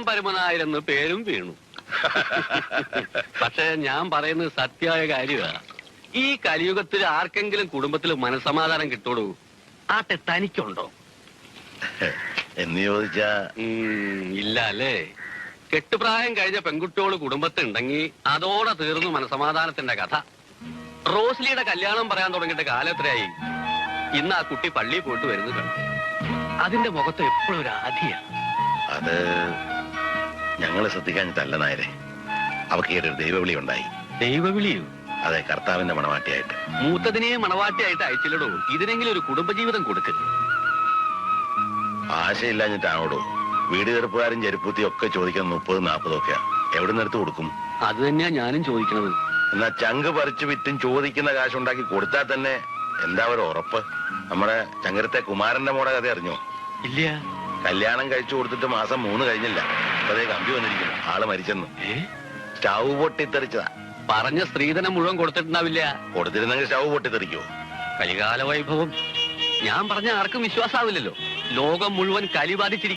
പരമനായരെന്ന് പേരും വീണു. പക്ഷെ ഞാൻ പറയുന്നത് സത്യമായ കാര്യമാണ്. ഈ കലിയുഗത്തിൽ ആർക്കെങ്കിലും കുടുംബത്തിൽ മനസ്സമാധാനം കിട്ടോളൂ? ആട്ടെ, തനിക്കുണ്ടോ എന്ന് ചോദിച്ചാ ഇല്ല അല്ലേ? കെട്ടുപ്രായം കഴിഞ്ഞ പെൺകുട്ടിയോട് കുടുംബത്തുണ്ടെങ്കിൽ അതോടെ തീർന്നു മനസ്സമാധാനത്തിന്റെ കഥ. റോസ്ലിയുടെ കല്യാണം പറയാൻ തുടങ്ങിയിട്ട് കാലം എത്രയായി? ഇന്ന് ആ കുട്ടി പള്ളിയിൽ പോയിട്ട് വരുന്നത് കണ്ടു. അതിന്റെ മുഖത്ത് എപ്പോഴും ഒരു ആധിയ. അത് ഞങ്ങള് ശ്രദ്ധിക്കാഞ്ഞിട്ടല്ല നായരെ. അവക്ക് ഒരു ദൈവവിളി ഉണ്ടായി. ദൈവവിളിയോ? അതെ, കർത്താവിന്റെ മണവാട്ടിയായിട്ട്. മൂത്തതിനെ മണവാട്ടിയായിട്ട് അയച്ചില്ലടോ. ഇതിനെങ്കിലും ഒരു കുടുംബജീവിതം കൊടുക്ക്. ആശയില്ലാഞ്ഞിട്ടാണോടോ? വീട് ചെറുപ്പുകാരും ചെരുപ്പൂത്തിയും ഒക്കെ ചോദിക്കുന്നത് 30-40 ഒക്കെയാ. എവിടെ നിന്ന് എടുത്ത് കൊടുക്കും? അത് തന്നെയാ ഞാനും ചോദിക്കുന്നത്. എന്നാ ചങ്ക് പറിച്ചു വിറ്റും ചോദിക്കുന്ന കാശുണ്ടാക്കി കൊടുത്താൽ തന്നെ എന്താ ഒരു ഉറപ്പ്? നമ്മുടെ ചങ്കരത്തെ കുമാരന്റെ മോടെ കഥ അറിഞ്ഞോ? ഇല്ല. കല്യാണം കഴിച്ചു കൊടുത്തിട്ട് മാസം 3 കഴിഞ്ഞില്ല. അതേ കമ്പി വന്നിരിക്കുന്നു, ആള് മരിച്ചെന്ന്. സ്റ്റൗ പൊട്ടിത്തെറിച്ചതാ. പറഞ്ഞ സ്ത്രീധനം മുഴുവൻ കൊടുത്തിട്ടുണ്ടാവില്ല. കൊടുത്തിരുന്നെങ്കിൽ സ്റ്റൗ പൊട്ടിത്തെറിക്കോ? കലികാല വൈഭവം. ഞാൻ പറഞ്ഞ ആർക്കും വിശ്വാസാവില്ലല്ലോ. ലോകം മുഴുവൻ കലി ബാധിച്ചിരിക്കും.